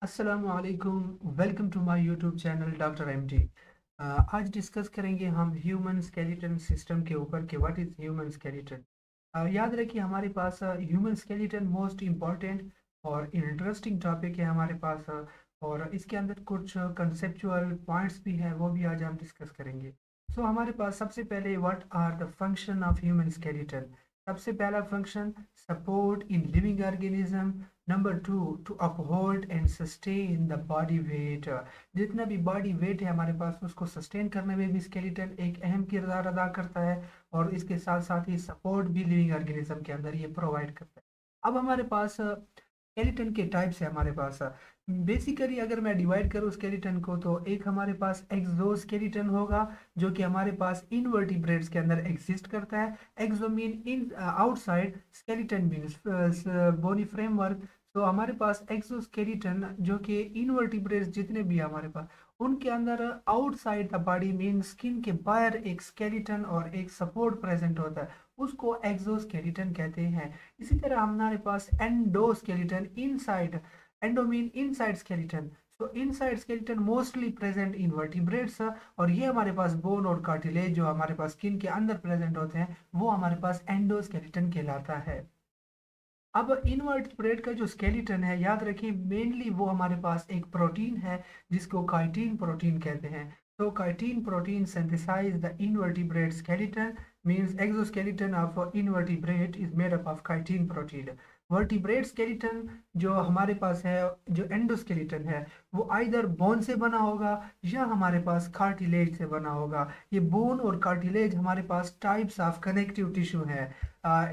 अस्सलामुअलैकुम। Welcome to my YouTube channel doctor MD. आज discuss करेंगे हम ह्यूमन स्केलेटन सिस्टम के ऊपर कि व्हाट इज़ ह्यूमन स्केलेटन। याद रखिए हमारे पास ह्यूमन स्केलेटन मोस्ट इम्पॉर्टेंट और इंटरेस्टिंग टॉपिक है हमारे पास। और इसके अंदर कुछ कंसेप्चुअल पॉइंट्स भी हैं, वो भी आज हम डिस्कस करेंगे। हमारे पास सबसे पहले what are the function of human skeleton. सबसे पहला function support in living organism. Number two to uphold and sustain the body weight. जितना भी बॉडी वेट है हमारे पास उसको सस्टेन करने में भी स्केलेटन एक अहम किरदार अदा करता है। और इसके साथ साथ ही सपोर्ट भी लिविंग ऑर्गेनिज्म के अंदर ये प्रोवाइड करता है। अब हमारे पास स्केलेटन के टाइप्स है हमारे पास। बेसिकली अगर मैं डिवाइड करूँ स्केलेटन को तो एक हमारे पास एक्सोस्केलेटन होगा जो कि हमारे पास इनवर्टिब्रेट्स के अंदर एग्जिस्ट करता है। Exo mean in outside, skeleton means bony framework. तो हमारे पास एक्सोस्केलेटन जो कि इनवर्टिब्रेट्स जितने भी है हमारे पास उनके अंदर outside the body mean skin के बाहर एक स्केलेटन और एक सपोर्ट प्रेजेंट होता है, उसको एक्सोस्केलेटन कहते हैं। इसी तरह हमारे पास endoskeleton inside, endo mean inside skeleton. So inside skeleton mostly present in vertebrates. और ये हमारे पास बोन और कार्टिलेज जो हमारे पास स्किन के अंदर प्रेजेंट होते हैं वो हमारे पास एंडोस्केलेटन कहलाता है। अब इनवर्टिब्रेट का जो स्केलेटन है याद रखिए मेनली वो हमारे पास एक प्रोटीन है जिसको काइटिन प्रोटीन कहते हैं। तो chitin protein synthesise the invertebrate skeleton means exoskeleton of invertebrate is made up of chitin protein. Vertebrate skeleton जो हमारे पास है, जो एंडोस्केलेटन है, वो आइदर बोन से बना होगा या हमारे पास कार्टिलेज से बना होगा। ये बोन और कार्टिलेज हमारे पास टाइप्स ऑफ कनेक्टिव टिश्यू है।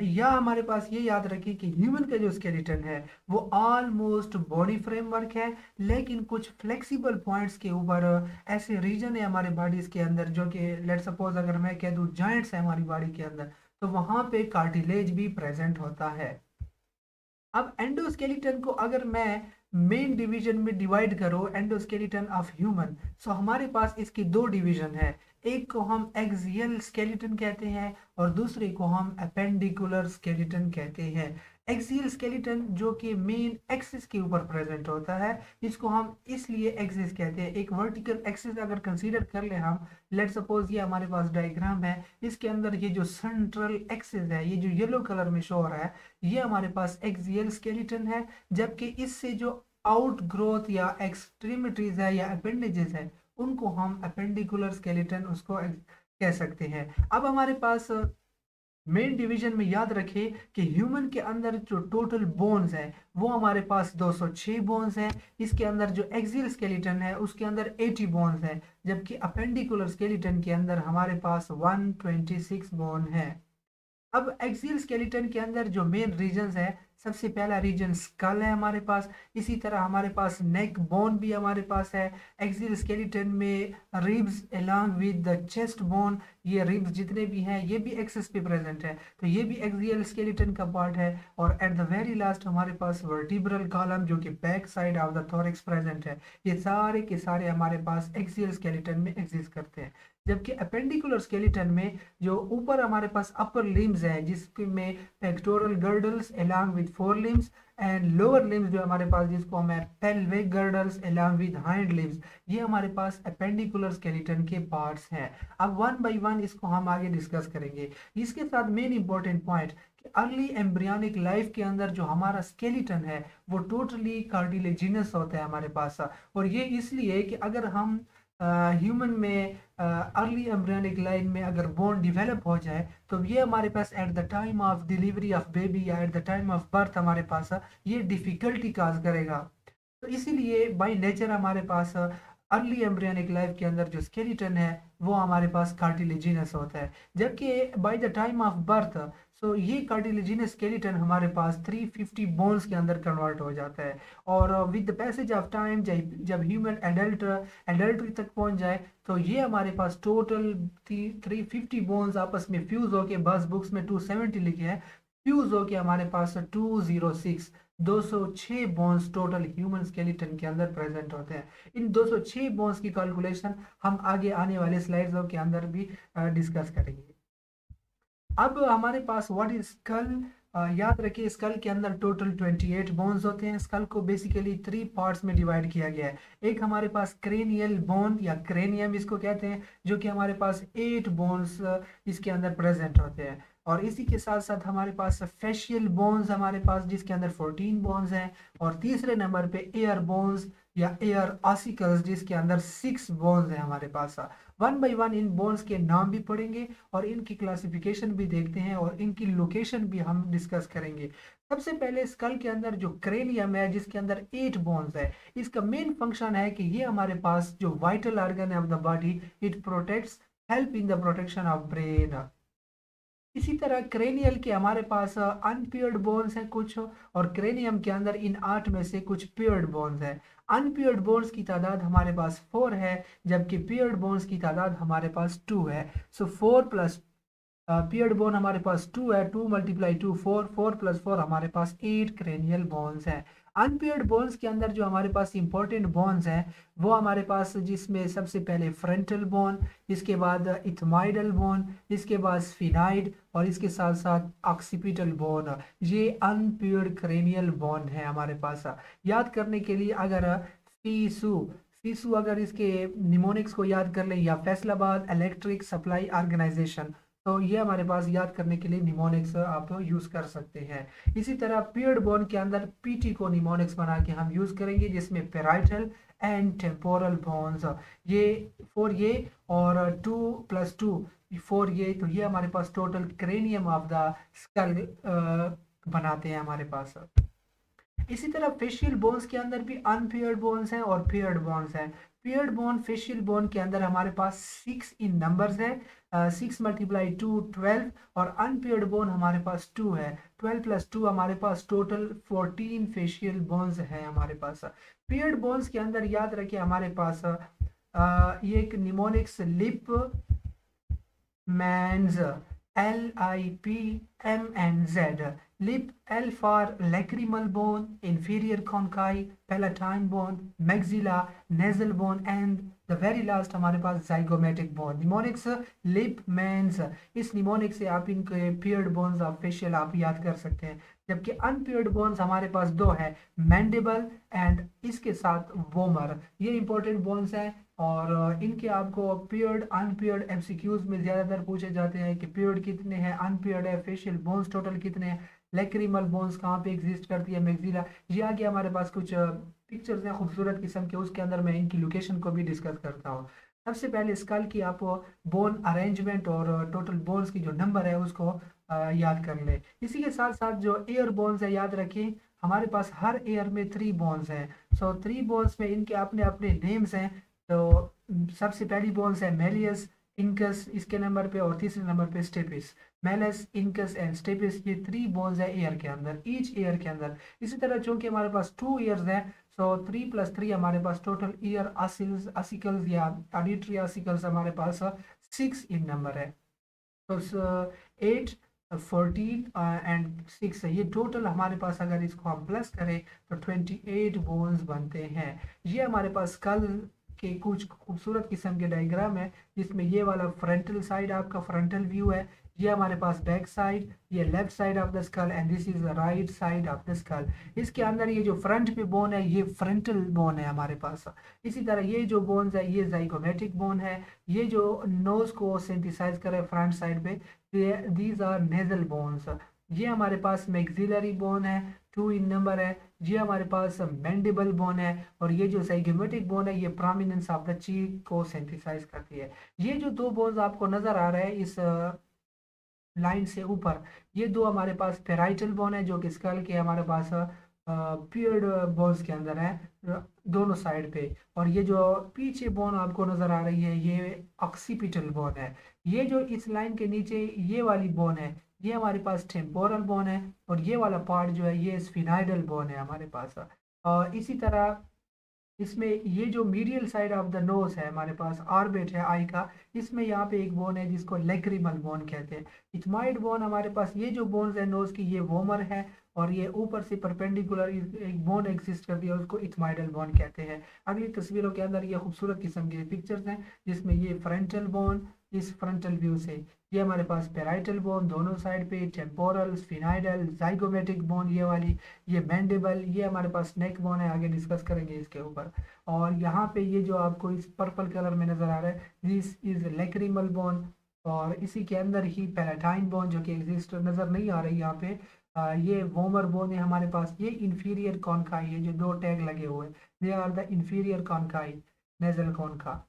या हमारे पास ये याद रखिए कि ह्यूमन का जो स्केलेटन है वो ऑलमोस्ट बॉडी फ्रेमवर्क है, लेकिन कुछ फ्लेक्सिबल पॉइंट्स के ऊपर ऐसे रीजन है हमारे बॉडीज के अंदर जो कि लेट सपोज अगर मैं कह दूं जॉइंट्स है हमारी बॉडी के अंदर, तो वहां पे कार्टिलेज भी प्रेजेंट होता है। अब एंडोस्केलेटन को अगर मैं मेन डिवीजन में डिवाइड करो एंडोस्केलेटन ऑफ ह्यूमन, सो हमारे पास इसकी दो डिवीजन है। एक को हम एक्सियल स्केलेटन कहते हैं और दूसरे को हम अपेंडिकुलर स्केलेटन कहते हैं। एक्सियल स्केलेटन जो कि मेन एक्सिस के ऊपर प्रेजेंट होता है, इसको हम इसलिए एक्सिस कहते हैं। एक वर्टिकल एक्सिस अगर कंसीडर कर ले हम, लेट सपोज ये हमारे पास डायग्राम है, इसके अंदर ये जो सेंट्रल एक्सिस है, ये जो येलो कलर में शो हो रहा है, ये हमारे पास एक्सियल स्केलेटन है। जबकि इससे जो आउट ग्रोथ या एक्सट्रीमिटीज है या अपेंडेजेस है उनको हम अपेंडिकुलर स्केलेटन उसको कह सकते हैं। अब हमारे पास मेन डिवीजन में याद रखें कि ह्यूमन के अंदर जो टोटल बोन्स है वो हमारे पास 206 बोन्स हैं। इसके अंदर जो एक्सियल स्केलेटन है उसके अंदर 80 बोन्स हैं, जबकि अपेंडिकुलर स्केलेटन के अंदर हमारे पास 126 बोन है। अब एक्सियल स्केलेटन के अंदर जो मेन रीजन्स है, सबसे पहला रीजन स्कल है हमारे पास। इसी तरह हमारे पास नेक बोन भी हमारे पास है। एक्सियल स्केलेटन में ribs along with the chest bone, ये रिब्स जितने भी हैं ये भी एक्सिस पे प्रेजेंट है, तो ये भी एक्सियल स्केलेटन का पार्ट है। और एट द वेरी लास्ट हमारे पास वर्टिब्रल कॉलम जो कि back side of the thorax present है। ये सारे के सारे हमारे पास एक्सियल स्केलेटन में एग्जिस्ट करते हैं। जबकि अपेंडिकुलर स्केलेटन में जो ऊपर हमारे पास अपर लिम्स है जिसमें pectoral girdles along with four limbs and lower limbs जो हमारे पास जिसको हमें pelvic girdles along with hind limbs, ये हमारे पास अपेंडिकुलर स्केलेटन के पार्ट्स हैं। अब वन बाय वन इसको हम आगे डिस्कस करेंगे। इसके साथ मेन इंपॉर्टेंट पॉइंट कि अर्ली एम्ब्रियोनिक लाइफ के अंदर जो हमारा स्केलेटन है वो टोटली कार्टिलेजिनस होता है हमारे पास। और ये इसलिए कि अगर हम ह्यूमन में अर्ली एम्ब्रियोनिक लाइन में अगर बोन डिवेलप हो जाए तो ये हमारे पास at the time of delivery of baby या at the time of birth हमारे पास ये डिफिकल्टी काज करेगा। तो इसीलिए बाय नेचर हमारे पास अर्ली एम्ब्रियोनिक लाइफ के अंदर जो स्केलेटन है वो हमारे पास कार्टिलेजिनस होता है। जबकि by the time of birth so ये कार्टिलेजिनस स्केलेटन हमारे पास 350 बोन्स के अंदर कन्वर्ट हो जाता है। और with the passage of time जब ह्यूमन एडल्ट तक पहुंच जाए तो ये हमारे पास टोटल 350 बोन्स आपस में फ्यूज होके, बस बुक्स में 270 लिखे हैं, फ्यूज होके हमारे पास 206 बोन्स टोटल ह्यूमन स्केलेटन के अंदर प्रेजेंट होते हैं। इन 206 बोन्स की कैलकुलेशन हम आगे आने वाले स्लाइड्स के अंदर भी डिस्कस करेंगे। अब हमारे पास व्हाट इज स्कल, याद रखिए स्कल के अंदर टोटल 28 बोन्स होते हैं। स्कल को बेसिकली 3 पार्ट्स में डिवाइड किया गया है। एक हमारे पास क्रेनियल बोन या क्रेनियम इसको कहते हैं, जो कि हमारे पास 8 बोन्स इसके अंदर प्रेजेंट होते हैं। और इसी के साथ साथ हमारे पास फेशियल बोन्स हमारे पास, जिसके अंदर 14 बोन्स हैं। और तीसरे नंबर पे एयर बोन्स या एयर ऑसिकल्स, जिसके अंदर 6 बोन्स हैं हमारे पास। वन बाय वन इन बोन्स के नाम भी पढ़ेंगे और इनकी क्लासिफिकेशन भी देखते हैं और इनकी लोकेशन भी हम डिस्कस करेंगे। सबसे पहले स्कल के अंदर जो क्रेनियम है, जिसके अंदर 8 बोन्स है, इसका मेन फंक्शन है कि ये हमारे पास जो वाइटल ऑर्गन है of the body, it protects, help in the protection of brain. इसी तरह क्रेनियल के हमारे पास अनपियर्ड बोन्स हैं कुछ, और क्रेनियम के अंदर इन 8 में से कुछ पियर्ड बोन्स हैं। अनपियर्ड बोन्स की तादाद हमारे पास 4 है, जबकि पियर्ड बोन्स की तादाद हमारे पास 2 है। सो 4 प्लस पियर्ड बोन हमारे पास 2 है, 2 मल्टीप्लाई 2 4, 4 प्लस 4 हमारे पास 8 क्रेनियल बोन्स हैं। अनपियर्ड बोन्स के अंदर जो हमारे पास इंपॉर्टेंट बोन्स हैं वो हमारे पास, जिसमें सबसे पहले फ्रंटल बोन, इसके बाद इथमाइडल बोन, इसके बाद स्फिनाइड और इसके साथ साथ ऑक्सीपिटल बोन। ये अनपियर्ड क्रेनियल बोन है हमारे पास। याद करने के लिए अगर फीसू फीसू अगर इसके निमोनिक्स को याद कर लें, या फैसलाबाद इलेक्ट्रिक सप्लाई ऑर्गेनाइजेशन, तो ये हमारे पास याद करने के लिए निमोनिक्स आप यूज कर सकते हैं। इसी तरह पियर्ड बोन के अंदर पीटी को निमोनिक्स बना के हम यूज करेंगे, जिसमें पेराइटल एंड टेम्पोरल बोन्स, ये 4 ये और 2 प्लस 2 4 ये, तो ये हमारे पास total cranium of the skull बनाते हैं हमारे पास। इसी तरह फेशियल बोन्स के अंदर भी अनपेयर्ड बोन्स हैं और पेयर्ड बोन्स हैं। पेयर्ड बोन फेशियल बोन के अंदर हमारे पास 6 इन नंबर्स है, 6 मल्टीप्लाई 2 12, और अनपेयर्ड बोन हमारे पास 2 है, 12 प्लस 2 हमारे पास टोटल 14 फेशियल बोन्स हैं हमारे पास। पेयर्ड बोन्स के अंदर याद रखिए हमारे पास ये एक mnemonics lip mans LIPMNZ, lip L for lacrimal bone, inferior conchi, palatine bone, maxilla, nasal bone, and the very last हमारे पास zygomatic bone। Mnemonics lip mans, इस निमोनिक से आप इनके पेयर्ड बोन्स ऑफ फेशियल आप याद कर सकते हैं। जबकि अनपेयर्ड बोन्स हमारे पास 2 है, मैंडिबल एंड इसके साथ वोमर। ये इंपॉर्टेंट बोन्स हैं और इनके आपको पेयर्ड अनपेयर्ड एमसीक्यूज में ज़्यादातर पूछे जाते हैं कि पेयर्ड कितने हैं, अनपेयर्ड है, फेशियल बोन्स टोटल कितने हैं, लैक्रिमल बोन्स कहाँ पे एग्जिस्ट करती है, मैक्सिला। ये आगे हमारे पास कुछ पिक्चर्स हैं खूबसूरत किस्म के, उसके अंदर मैं इनकी लोकेशन को भी डिस्कस करता हूँ। सबसे पहले स्कल की आप बोन अरेंजमेंट और टोटल बोन्स की जो नंबर है उसको याद कर ले। इसी के साथ साथ जो एयर बोन्स है याद रखिए, हमारे पास हर एयर में 3 बोन्स हैं। सो 3 बोन्स में इनके अपने अपने नेम्स हैं। तो सबसे पहली बोन्स है मेलियस, इनकस इसके नंबर पे, और तीसरे नंबर पे stapes. Malleus, incus and stapes, ये 3 बोन्स है एयर के अंदर, ईच एयर के अंदर। इसी तरह चूंकि हमारे पास 2 ईयर्स हैं, सो 3 प्लस 3 हमारे पास टोटल ईयर ऑसिकल्स या ऑडिटरी ऑसिकल्स हमारे पास 6 इन नंबर है। तो 8 14 एंड 6 है, ये टोटल हमारे पास अगर इसको हम प्लस करें तो 28 बोन्स बनते हैं। ये हमारे पास स्कल के कुछ खूबसूरत किस्म के डायग्राम है, जिसमें ये वाला फ्रंटल साइड आपका फ्रंटल व्यू है, ये हमारे पास बैक साइड, ये left side of the school and this is the right side of the school. इसके अंदर ये जो फ्रंट पे बोन है ये फ्रंटल बोन है हमारे पास। इसी तरह ये जो बोन्स है ये जाइगोमेटिक बोन है। ये जो नोज को सिंथेसाइज करे फ्रंट साइड पे, दीज आर नेजल बोन्स। ये हमारे पास मैक्सिलरी बोन है, 2 इन नंबर है। ये हमारे पास मैंडिबल बोन है, और ये जो ज़ाइगोमेटिक बोन है ये प्रोमिनेंस ऑफ द चीक को सिंथेसाइज करती है। ये जो 2 बोन्स आपको नजर आ रहे हैं इस लाइन से ऊपर, ये 2 हमारे पास पेराइटल बोन है, जो कि स्कल के हमारे पास पियर्ड बोन्स के अंदर है दोनों साइड पे। और ये जो पीछे बोन आपको नजर आ रही है ये ऑक्सीपिटल बोन है। ये जो इस लाइन के नीचे ये वाली बोन है ये हमारे पास टेम्पोरल बोन है, और ये वाला पार्ट जो है ये स्फिनाइडल बोन है हमारे पास। और इसी तरह इसमें ये जो medial side of the nose है हमारे पास, ऑर्बिट है आई का, इसमें यहाँ पे एक बोन है जिसको लैक्रिमल बोन कहते हैं। इथमाइड बोन हमारे पास, ये जो बोन्स है नोज की ये वोमर है, और ये ऊपर से परपेंडिकुलर एक बोन एग्जिस्ट करती है उसको इथमाइडल बोन कहते हैं। अगली तस्वीरों के अंदर ये खूबसूरत किस्म के पिक्चर्स हैं जिसमें ये फ्रंटल बोन, इस फ्रंटल व्यू से। ये हमारे पास पेराइटल बोन दोनों साइड पे, टेम्पोरल, स्फिनाइडल, जाइगोमेटिक बोन ये वाली, ये मैंडिबल, ये हमारे पास नेक बोन है, आगे डिस्कस करेंगे इसके ऊपर। और यहाँ पे ये जो आपको इस पर्पल कलर में नजर आ रहा है, दिस इज लैक्रिमल बोन। और इसी के अंदर ही पैराटाइन बोन जो कि एग्जिस्ट नजर नहीं आ रही यहाँ पे, ये वोमर बोन है हमारे पास। ये इंफीरियर कॉन्काई है, जो दो टैग लगे हुए, they are the inferior conchae, nasal concha.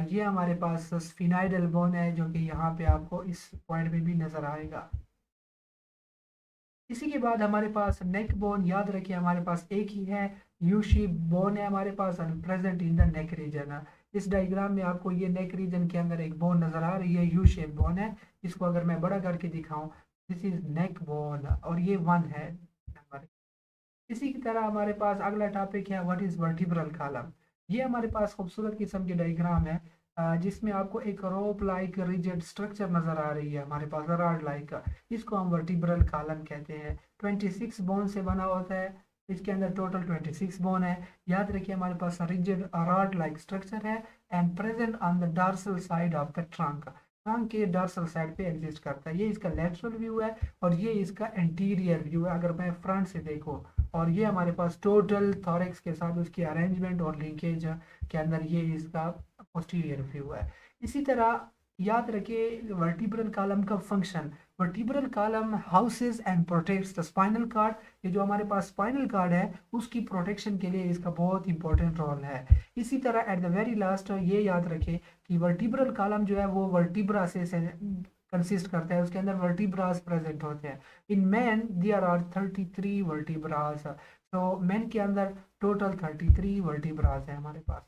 ये हमारे पास स्फिनाइडल बोन है, जो कि यहाँ पे आपको इस पॉइंट पे भी नजर आएगा। इसी के बाद हमारे पास नेक बोन, याद रखिए हमारे पास एक ही है, यू शेप बोन है हमारे पास, and present in the neck region. इस डायग्राम में आपको ये नेक रीजन के अंदर एक बोन नजर आ रही है, यू शेप बोन है। इसको अगर मैं बड़ा करके दिखाऊं, दिस इज नेक बोन, और ये 1 है नंबर। इसी की तरह हमारे पास अगला टॉपिक है व्हाट इज वर्टिब्रल कॉलम। ये हमारे पास खूबसूरत किस्म की डायग्राम है, जिसमें आपको एक रोप लाइक रिजिड स्ट्रक्चर नजर आ रही है हमारे पास, रॉड लाइक। इसको हम वर्टिब्रल कॉलम कहते हैं। 26 बोन से बना होता है, इसके अंदर टोटल 26 बोन है। याद रखिए हमारे पास रिजिड रॉड लाइक स्ट्रक्चर है and present on the dorsal side of the trunk. Trunk के डॉर्सल साइड पे एग्जिस्ट करता है। ये इसका लेटरल व्यू है और ये इसका एंटीरियर व्यू है अगर मैं फ्रंट से देखो। और ये हमारे पास टोटल थॉरेक्स के साथ उसकी अरेंजमेंट और लिंकेज के अंदर ये इसका पोस्टीरियर व्यू है। इसी तरह याद रखिए वर्टिब्रल कॉलम का function, vertebral column houses and protects the spinal cord. ये जो हमारे पास स्पाइनल कार्ड है उसकी प्रोटेक्शन के लिए इसका बहुत इंपॉर्टेंट रोल है। इसी तरह एट द वेरी लास्ट ये याद रखें कि वर्टिब्रल कॉलम जो है वो वर्टिब्रा से कंसिस्ट करता है, उसके अंदर वर्टिब्रास प्रेजेंट होते हैं। In man there are 33 vertebras. तो मैन के अंदर टोटल 33 वर्टिब्रास है हमारे पास।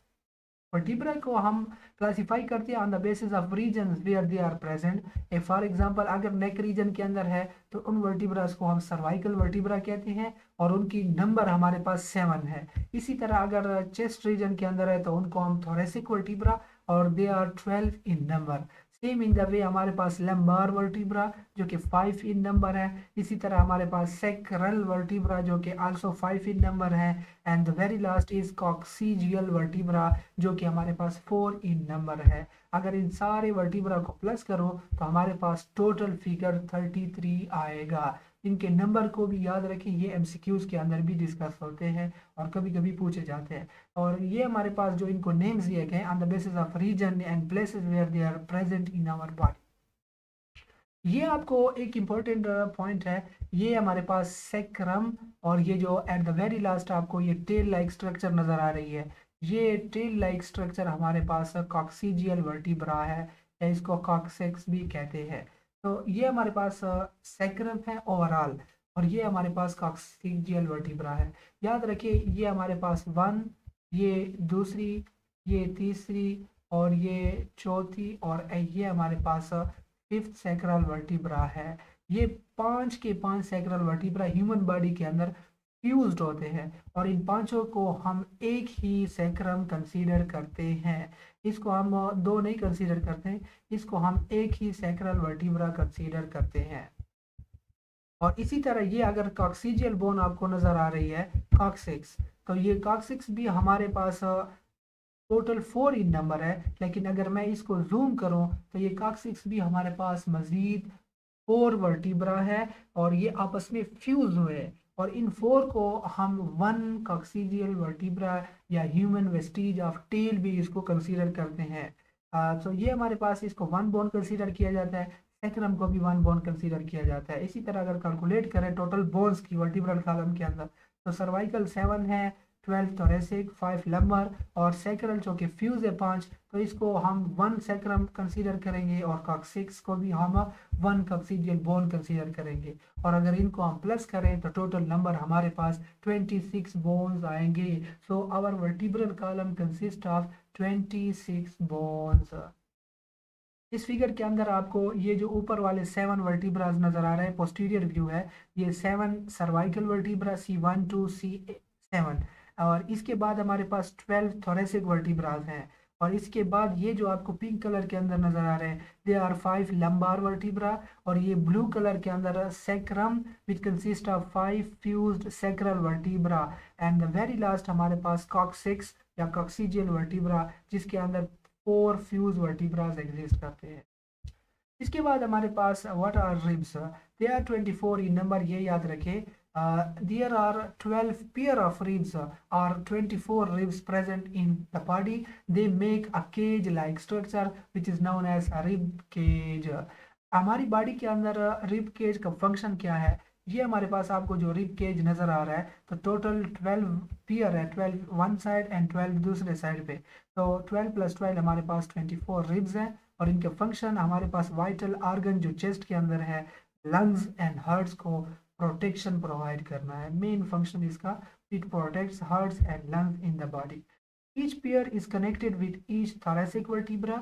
वर्टिब्रा को हम क्लासिफाई करते हैं on the basis of regions where they are present. For example अगर नेक रीजन के अंदर है तो उन वर्टिब्रास को हम सर्वाइकल वर्टिब्रा कहते हैं और उनकी नंबर हमारे पास 7 है। इसी तरह अगर चेस्ट रीजन के अंदर है तो उनको हम थोरेसिक वर्टिब्रा और they are 12 in number. Same in the way हमारे पास लंबार वर्टिब्रा जो कि 5 इन नंबर है। इसी तरह हमारे पास सेक्रल वर्टिब्रा जो कि आल्सो 5 इन नंबर है। And the very last is coccygeal vertebra जो कि हमारे पास 4 इन नंबर है। अगर इन सारे वर्टिब्रा को प्लस करो तो हमारे पास टोटल फिगर 33 आएगा। इनके नंबर को भी याद रखें, ये एमसीक्यूज के अंदर भी डिस्कस होते हैं और कभी कभी पूछे जाते हैं। और ये हमारे पास जो इनको नेम्स दिए गए on the basis of region and places where they are present in our body. ये आपको एक इम्पोर्टेंट पॉइंट है, ये हमारे पास सेक्रम और ये जो एट द वेरी लास्ट आपको ये टेल लाइक स्ट्रक्चर नजर आ रही है, ये टेल लाइक स्ट्रक्चर हमारे पास कॉक्सीजियल वर्टिब्रा है या इसको कॉक्सेक्स भी कहते हैं। तो ये हमारे पास सेक्रम है ओवरऑल और ये हमारे पास कॉक्सीजियल वर्टिब्रा है। याद रखिए ये हमारे पास 1, ये दूसरी, ये तीसरी और ये चौथी और ये हमारे पास 5th सैक्रल वर्टिब्रा है। ये 5 के 5 सैक्रल वर्टिब्रा ह्यूमन बॉडी के अंदर फ्यूज्ड होते हैं और इन पांचों को हम एक ही सैक्रम कंसीडर करते हैं। इसको हम दो नहीं कंसीडर करते हैं, इसको हम एक ही सैक्रल वर्टिब्रा कंसीडर करते हैं। और इसी तरह ये अगर कॉक्सीजियल बोन आपको नजर आ रही है कॉक्सिक्स, तो ये कॉक्सिक्स भी हमारे पास टोटल 4 इन नंबर है। लेकिन अगर मैं इसको जूम करूं तो ये कॉक्सिक्स भी हमारे पास मजीद 4 वर्टिब्रा है और ये आपस में फ्यूज हुए हैं। और इन 4 को हम 1 कॉक्सीजियल वर्टिब्रा या ह्यूमन वेस्टीज ऑफ टेल भी इसको कंसीडर करते हैं। तो ये हमारे पास इसको 1 बोन कंसीडर किया जाता है, सेक्रम को भी 1 बोन कंसीडर किया जाता है। इसी तरह अगर कैलकुलेट करें टोटल बोन्स की वर्टिब्रल कॉलम के अंदर तो सर्वाइकल 7 है, 12 थोरेसिक, 5 लंबर और सैक्रल जो कि फ्यूज है 5, तो इसको हम 1 सैक्रम कंसीडर करेंगे और कॉक्सिक्स को भी हम 1 कॉक्सीजियल बोन कंसीडर करेंगे। और अगर इनको हम प्लस करें तो टोटल नंबर हमारे पास 26 बोन्स आएंगे। So our vertebral column consist of 26 bones. इस फिगर के अंदर आपको ये जो ऊपर वाले 7 वर्टिब्रास नजर आ रहे हैं, पोस्टीरियर व्यू है, ये 7 cervical vertebra C1 to C7 और इसके बाद हमारे पास 12 थोरेसिक वर्टिब्रास हैं। और इसके बाद ये जो आपको पिंक कलर के अंदर नजर आ रहे हैं दे आर 5 लंबार वर्टिब्रा और ये ब्लू कलर के अंदर sacrum which consist of 5 fused sacral vertebra and the very last हमारे पास कॉक्सिक्स या कॉक्सीजियल वर्टिब्रा जिसके अंदर 4 फ्यूज वर्टिब्रास एग्जिस्ट करते हैं। इसके बाद हमारे पास what are ribs, they are 24 in number, ये याद रखें। There are 12 pair of ribs और 24 ribs present in the body, they make a cage like structure which is known as rib cage. हमारी बॉडी के अंदर रिब केज का function क्या है, ये हमारे पास आपको जो रिब केज नजर आ रहा है, तो टोटल 12 पेयर है, 12 वन साइड एंड 12 दूसरे साइड पे, तो 12 + 12 हमारे पास 24 रिब्स हैं। और इनके फंक्शन हमारे पास वाइटल ऑर्गन जो चेस्ट के अंदर है, लंग्स एंड हार्ट्स को प्रोटेक्शन प्रोवाइड करना है, मेन फंक्शन इसका, it protects hearts and lungs in the body. Each pair is connected with each thoracic vertebra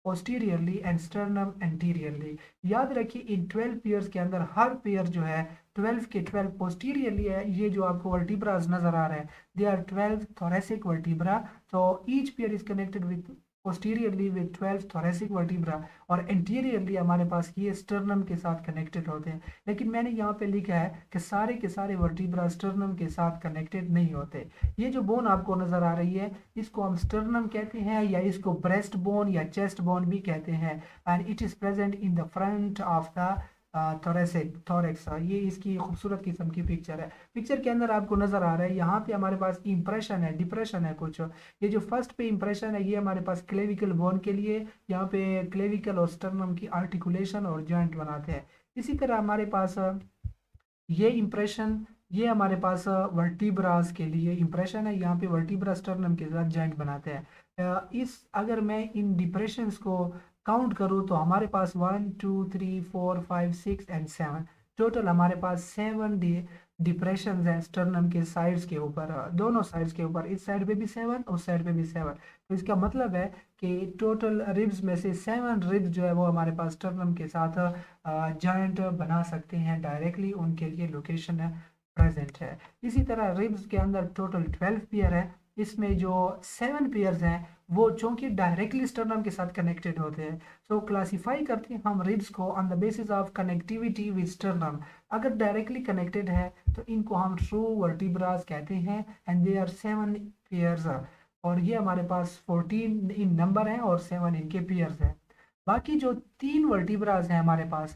posteriorly and sternum anteriorly। याद रखिए इन 12 पेयर्स के अंदर हर पेयर जो है 12 के 12 पोस्टीरियरली है। ये जो आपको वर्टिब्रास नजर आ रहे हैं, दे आर 12 thoracic vertebra, तो each pair is connected with posteriorly with 12 thoracic vertebra और anteriorly हमारे पास ये sternum के साथ कनेक्टेड होते हैं। लेकिन मैंने यहाँ पे लिखा है कि सारे के सारे वर्टिब्रा sternum के साथ कनेक्टेड नहीं होते। ये जो बोन आपको नजर आ रही है, इसको हम sternum कहते हैं, या इसको ब्रेस्ट बोन या चेस्ट बोन भी कहते हैं, and it is present in the front of the thorax. ये इसकी खूबसूरत किस्म की पिक्चर है। पिक्चर के अंदर आपको नजर आ रहा है, यहाँ पे हमारे पास इंप्रेशन है, डिप्रेशन है कुछ। ये जो फर्स्ट पे इंप्रेशन है, ये हमारे पास क्लेविकल बोन के लिए, यहाँ पे क्लेविकल और स्टर्नम की आर्टिकुलेशन और जॉइंट बनाते हैं। इसी तरह हमारे पास ये इंप्रेशन, ये हमारे पास वर्टिब्रास के लिए इंप्रेशन है, यहाँ पे वर्टिब्रा स्टर्नम के साथ जॉइंट बनाते हैं। इस अगर मैं इन डिप्रेशंस को काउंट करूँ तो हमारे पास 1 2 3 4 5 6 एंड 7, टोटल हमारे पास 7 डिप्रेशन हैं स्टर्नम के साइड्स के ऊपर, दोनों साइड्स के ऊपर, इस साइड पे भी 7, उस साइड पे भी 7। तो इसका मतलब है कि टोटल रिब्स में से 7 रिब्स जो है वो हमारे पास स्टर्नम के साथ जॉइंट बना सकते हैं डायरेक्टली, उनके लिए लोकेशन प्रेजेंट है। इसी तरह रिब्स के अंदर टोटल 12 पेयर है, इसमें जो 7 पेयर्स हैं वो चूंकि डायरेक्टली स्टर्नम के साथ कनेक्टेड होते हैं, सो क्लासिफाई करते हैं हम रिब्स को on the basis of connectivity with sternum. अगर डायरेक्टली कनेक्टेड है तो इनको हम ट्रू वर्टिब्रास कहते हैं, एंड दे आर 7 पेयर्स, और ये हमारे पास 14 इन नंबर हैं और 7 इनके पेयर्स हैं। बाकी जो 3 वर्टिब्रास हैं हमारे पास,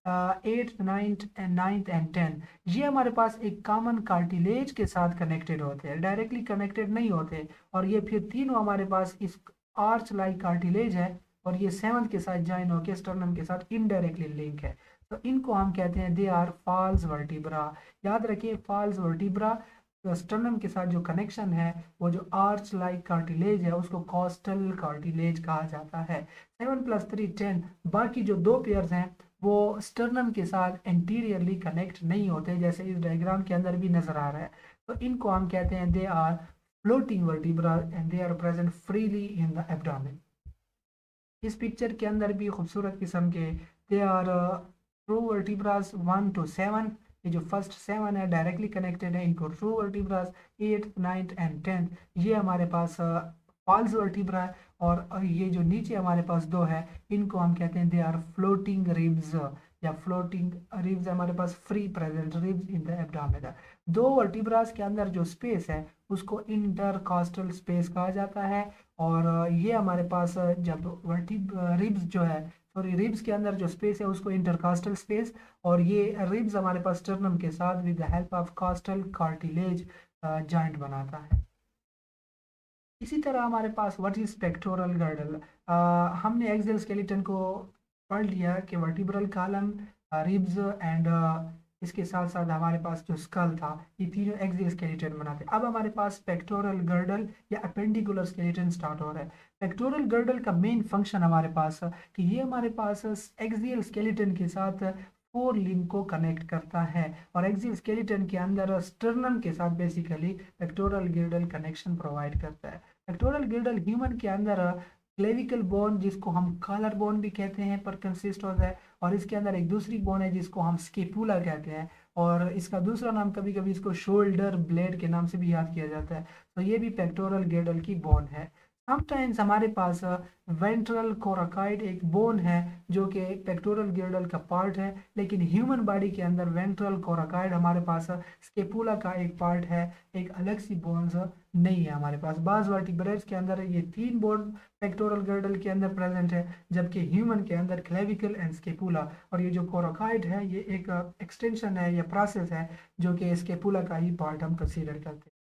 8th 9th एंड 10th, ये हमारे पास एक कॉमन कार्टिलेज के साथ कनेक्टेड होते हैं, डायरेक्टली कनेक्टेड नहीं होते। और ये फिर तीनों हमारे पास इस आर्च लाइक कार्टिलेज है, और ये 7th के साथ ज्वाइन होकर स्टर्नम के साथ इनडायरेक्टली लिंक है, तो इनको हम कहते हैं दे आर फॉल्स वर्टिब्रा। याद रखिए फॉल्स वर्टिब्रा, तो स्टर्नम के साथ जो कनेक्शन है, वो जो आर्च लाइक कार्टिलेज है, उसको कॉस्टल कार्टिलेज कहा जाता है। 7 + 3 10, बाकी जो 2 पेयर्स हैं वो स्टर्नम के साथ एंटीरियरली कनेक्ट नहीं होते, जैसे इस डायग्राम के अंदर भी नजर आ रहा है। तो इनको हम कहते हैं they are floating vertebra and they are present freely in the abdomen. इस पिक्चर के अंदर भी खूबसूरत किस्म के they are true vertebras 1 to 7, ये जो फर्स्ट 7 है डायरेक्टली कनेक्टेड है, इनको true vertebras. 8th 9th and 10th ये हमारे पास फॉल्स वर्टिब्रा है, और ये जो नीचे हमारे पास 2 है, इनको हम कहते हैं दे आर फ्लोटिंग रिब्स, या फ्लोटिंग रिब्स हमारे पास free present ribs in the abdomen. 2 vertebras के अंदर जो स्पेस है उसको इंटरकॉस्टल स्पेस कहा जाता है, और ये हमारे पास जब रिब्स जो है, सॉरी रिब्स के अंदर जो स्पेस है उसको इंटरकॉस्टल स्पेस, और ये रिब्स हमारे पास स्टर्नम के साथ with the help of costal cartilage joint बनाता है। इसी तरह हमारे पास व्हाट इज पेक्टोरल गर्डल। हमने एक्सियल स्केलेटन को पढ़ लिया कि वर्टिब्रल कॉलम, रिब्स एंड इसके साथ साथ हमारे पास जो स्कल था, ये तीनों एक्सियल स्केलेटन बनाते हैं। अब हमारे पास पेक्टोरल गर्डल या अपेंडिकुलर स्केलेटन स्टार्ट हो रहा है। पेक्टोरल गर्डल का मेन फंक्शन हमारे पास कि ये हमारे पास एक्सियल स्केलेटन के साथ 4 लिंब को कनेक्ट करता है, और एक्सियल स्केलेटन के अंदर स्टर्नम के साथ बेसिकली पेक्टोरल गिर्डल कनेक्शन प्रोवाइड करता है। पेक्टोरल गिर्डल ह्यूमन के अंदर क्लेविकल बोन, जिसको हम कॉलर बोन भी कहते हैं, पर कंसिस्ट होता है, और इसके अंदर एक दूसरी बोन है जिसको हम स्केपुला कहते हैं, और इसका दूसरा नाम कभी कभी इसको शोल्डर ब्लेड के नाम से भी याद किया जाता है। तो ये भी पेक्टोरल गिर्डल की बोन है। समटाइम्स हमारे पास वेंट्रल कोराकाइड एक बोन है जो कि पेक्टोरल गिर्डल का पार्ट है, लेकिन ह्यूमन बॉडी के अंदर वेंट्रल कोराकाइड हमारे पास स्केपुला का एक पार्ट है, एक अलग सी बोन्स नहीं है हमारे पास। बाज वर्टिब्रेट्स के अंदर ये 3 बोन पेक्टोरल गिर्डल के अंदर प्रेजेंट है, जबकि ह्यूमन के अंदर क्लेविकल एंड स्केपुला, और ये जो कोराकाइड है ये एक एक्सटेंशन है या प्रोसेस है जो कि स्केपुला का ही पार्ट हम कंसीडर करते हैं।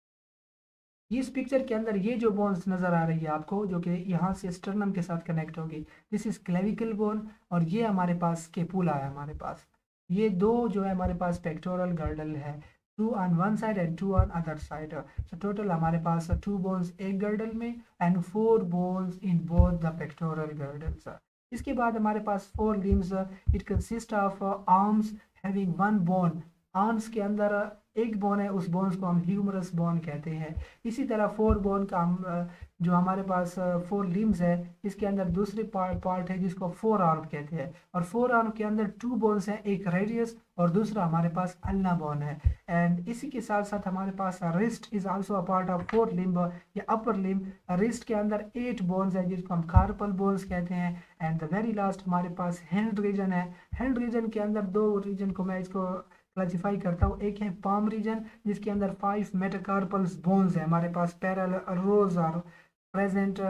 इस पिक्चर के अंदर ये जो बोन्स नजर आ रही है आपको, जो कि यहाँ से स्टर्नम के साथ कनेक्ट होगी, दिस इज क्लेविकल बोन, और ये हमारे पास स्केपुला है हमारे पास। ये दो जो है हमारे पास पेक्टोरल गर्डल है, 2 on one side and 2 on other side. So total हमारे पास 2 बोन्स एक गर्डल में and 4 bones in both the pectoral girdles. इसके बाद हमारे पास 4 limbs, it consist of arms having 1 bone. Arms के अंदर एक बोन है, उस बोन्स को हम ह्यूमरस बोन कहते हैं। इसी तरह 4 बोन का हम जो हमारे पास 4 लिम्स है, इसके अंदर दूसरे पार्ट है जिसको 4 आर्म कहते हैं, और 4 आर्म के अंदर 2 बोन्स हैं, एक रेडियस और दूसरा हमारे पास अल्ना बोन है। एंड इसी के साथ साथ हमारे पास wrist is also a part of 4 limb या अपर लिम्ब। रिस्ट के अंदर 8 बोन्स है जिसको हम कार्पल बोन्स कहते हैं। एंड द वेरी लास्ट हमारे पास हैंड रीजन है। हैंड रीजन के अंदर 2 रीजन को मैं इसको क्लासिफाई करता हूँ। एक है पाम रीजन जिसके अंदर 5 मेटाकार्पल्स बोन्स है हमारे पास, parallel rows are present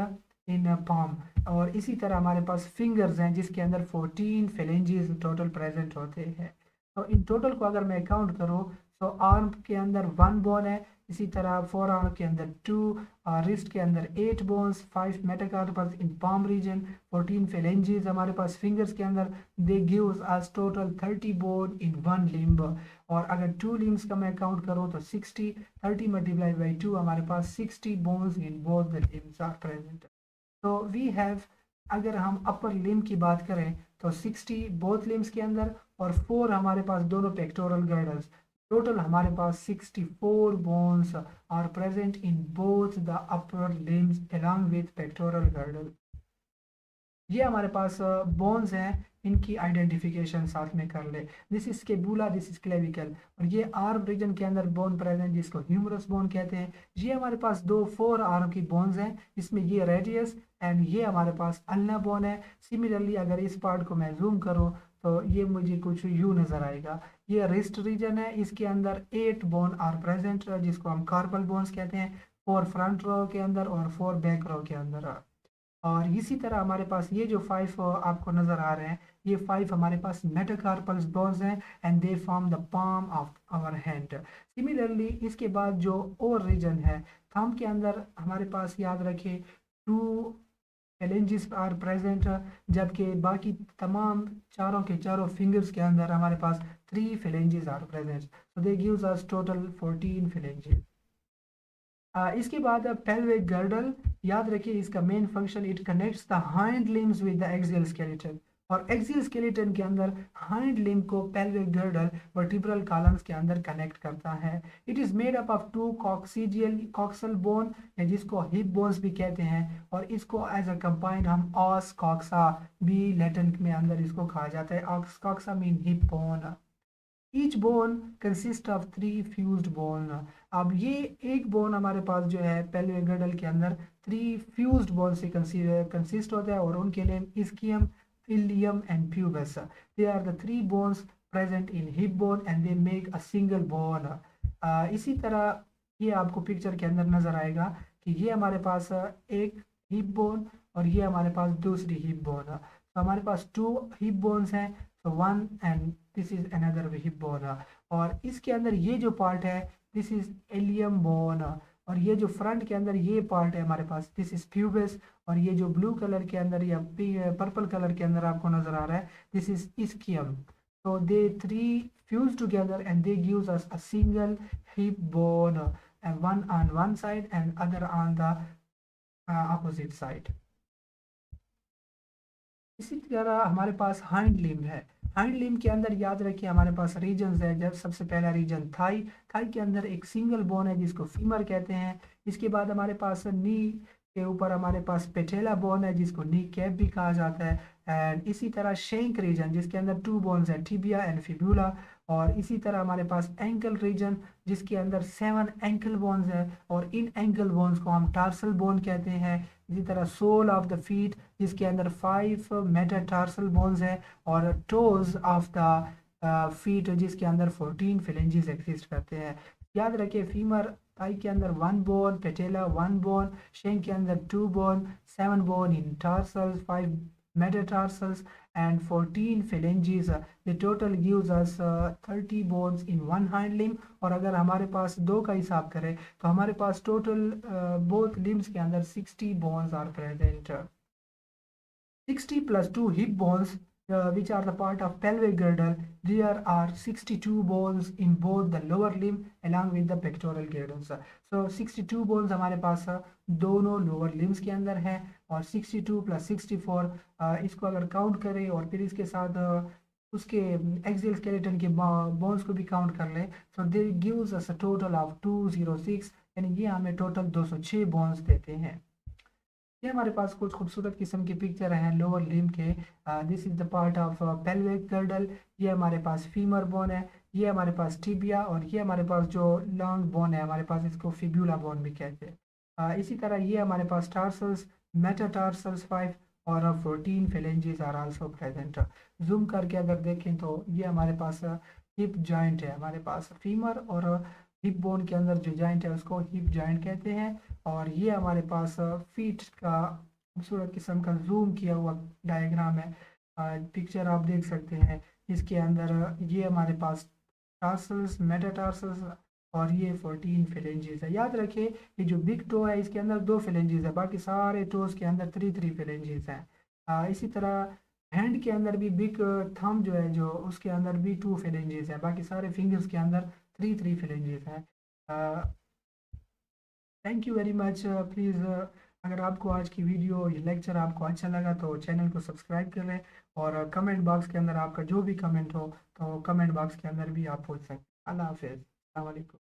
in palm, और इसी तरह हमारे पास फिंगर्स हैं जिसके अंदर 14 फेलेंजेस टोटल प्रेजेंट होते हैं। तो इन टोटल को अगर मैं काउंट करूँ तो आर्म के अंदर 1 बोन है, इसी तरह 4 आर्म के अंदर 2, रिस्ट के अंदर 8 बोन्स, 5 मेटाकार्पल्स इन पाम रीजन, 14 फेलेंजेस हमारे पास फिंगर्स के अंदर, दे गिव्स अस टोटल 30 बोन इन 1 लिम्ब। और अगर 2 लिम्स का मैं काउंट करूँ तो 60, 30 मल्टीप्लाई बाई 2 हमारे पास 60 bones in both the limbs are present. तो वी हैव, अगर हम अपर लिम्ब की बात करें तो 60 बोथ लिम्स के अंदर और 4 हमारे पास दोनों पेक्टोरल गर्डल्स, टोटल हमारे पास 64 bones are present in both the upper limbs along with pectoral girdle। ये हमारे पास बोन्स हैं, इनकी आइडेंटिफिकेशन साथ में कर ले। This is scapula, this is clavicle, और ये आर्म रीजन के अंदर बोन प्रेजेंट जिसको ह्यूमरस बोन कहते हैं। ये हमारे पास 4 आर्म की बोन्स हैं, इसमें ये रेडियस एंड ये हमारे पास अल्ना बोन है। सिमिलरली अगर इस पार्ट को मैं जूम करूँ तो ये मुझे कुछ यूँ नज़र आएगा। ये रिस्ट रीजन है, इसके अंदर 8 बोन आर प्रेजेंट जिसको हम कार्पल बोन्स कहते हैं, 4 फ्रंट रो के अंदर और 4 बैक रो के अंदर। और इसी तरह हमारे पास ये जो 5 आपको नज़र आ रहे हैं, ये 5 हमारे पास मेटाकार्पल्स बोन्स हैं and they form the palm of our hand. Similarly इसके बाद जो और रीजन है, थंब के अंदर हमारे पास याद रखें 2 फेलेंजेस आर प्रेजेंट, जबकि बाकी तमाम चारों के चारों फिंगर्स के अंदर हमारे पास 3 phalanges are present, so they gives us total 14 phalanges. इसके बाद पेल्विक गर्डल, याद रखिए इसका main function, it connects the hind limbs with the axial skeleton, और एक्सियल स्केलेटन के अंदर हाइंड लिम्ब को पेल्विक गर्डल वर्टिब्रल कॉलम्स के अंदर कनेक्ट करता है। It is made up of 2 coxal bone जिसको हिप बोन्स भी कहते हैं, और इसको एज अ कंबाइंड हम ऑस कॉक्सा भी लैटिन में अंदर इसको कहा जाता है। Os coxa mean hip bone. Each bone consist of 3 fused bone. अब ये एक बोन हमारे पास जो है पेल्विक गर्डल के अंदर 3 फ्यूज्ड बोन से कंसिस्ट होता है, और उनके name ischium, ilium and pubis. They are the 3 bones present in hip bone and they make a single bone. इसी तरह ये आपको पिक्चर के अंदर नजर आएगा कि ये हमारे पास एक हिप बोन और ये हमारे पास दूसरी हिप बोन है। तो हमारे पास 2 हिप बोन्स हैं, तो 1 and this is another hip bone, और इसके अंदर ये जो पार्ट है दिस इज एलियम बोन, और ये जो फ्रंट के अंदर ये पार्ट है हमारे पास दिस इज प्यूबस, और ये जो ब्लू कलर के अंदर या पर्पल कलर के अंदर आपको नजर आ रहा है this is ischium. So they 3 fuse together and they gives us a single hip bone, and one on one side and other on the opposite side। इसी तरह हमारे पास हाइंड लिम्ब है। हाइंड लिम्ब के अंदर याद रखिए हमारे पास रीजन्स है। जब सबसे पहला रीजन थाई, थाई के अंदर एक सिंगल बोन है जिसको फीमर कहते हैं। इसके बाद हमारे पास नी के ऊपर हमारे पास पेटेला बोन है जिसको नी कैप भी कहा जाता है। एंड इसी तरह शेंक रीजन जिसके अंदर 2 बोन्स हैं, टिबिया एंड फिबुला, और इसी तरह हमारे पास एंकल रीजन जिसके अंदर 7 एंकल बोन्स है और इन एंकल बोन्स को हम टार्सल बोन कहते हैं। इसी तरह सोल ऑफ द फीट जिसके अंदर 5 मेटाटार्सल बोन्स है और टोज ऑफ द फीट जिसके अंदर 14 फिलेंजेस एग्जिस्ट करते हैं। याद रखिए फीमर थाई के अंदर 1 बोन, पेटेला 1 बोन, शेंक के अंदर 2 bone, 7 bone in tarsals, 5 metatarsals and 14 phalanges. The total gives us 30 bones in one hind limb। और अगर हमारे पास दो का हिसाब करें तो हमारे पास टोटल बोथ लिम्स के अंदर 60 bones are present। 60 plus 2 hip bones which are the part of pelvic girdle. There are 62 bones in both the lower limb along with the pectoral girdles। So 62 bones हमारे पास दोनों lower limbs के अंदर है और 62 plus 64 इसको अगर count करें और फिर इसके साथ उसके एक्सियल स्केलेटन के बोन्स को भी काउंट कर लें तो they gives us a total of 206, यानी ये हमें टोटल 206 बोन्स देते हैं। ये हमारे पास कुछ खूबसूरत किस्म की पिक्चर हैं लोअर लिम्ब के। This is the part of pelvic girdle. ये हमारे पास फीमर बोन है, ये हमारे पास टिबिया और ये हमारे पास जो लॉन्ग बोन है हमारे पास इसको फिब्यूला बोन भी कहते हैं। इसी तरह ये हमारे पास टार्सल्स, मेटाटार्सल्स 5 और 14 phalanges are also present. Zoom करके अगर देखें तो ये हमारे पास हिप जॉइंट है, हमारे पास फीमर और हिप बोन के अंदर जो जॉइंट है उसको हिप जॉइंट कहते हैं। और ये हमारे पास फीट का खूबसूरत किस्म का जूम किया हुआ डायग्राम है। पिक्चर आप देख सकते हैं, इसके अंदर ये हमारे पास टार्सल्स, मेटाटार्सल्स और ये 14 फिलेंजेस है। याद रखिए ये जो बिग टो है इसके अंदर 2 फिलेंजेस है, बाकी सारे टोज के अंदर 3 फिलेंजेस हैं। इसी तरह हैंड के अंदर भी बिग थंब जो है जो उसके अंदर भी 2 फिलेंजेस है, बाकी सारे फिंगर्स के अंदर 3 फिलेंजेस हैं। Thank you very much. Please अगर आपको आज की वीडियो ये लेक्चर आपको अच्छा लगा तो चैनल को सब्सक्राइब कर लें और कमेंट बॉक्स के अंदर आपका जो भी कमेंट हो तो कमेंट बॉक्स के अंदर भी आप पूछ सकते हैं। अल्लाह हाफिज़, अस्सलाम वालेकुम।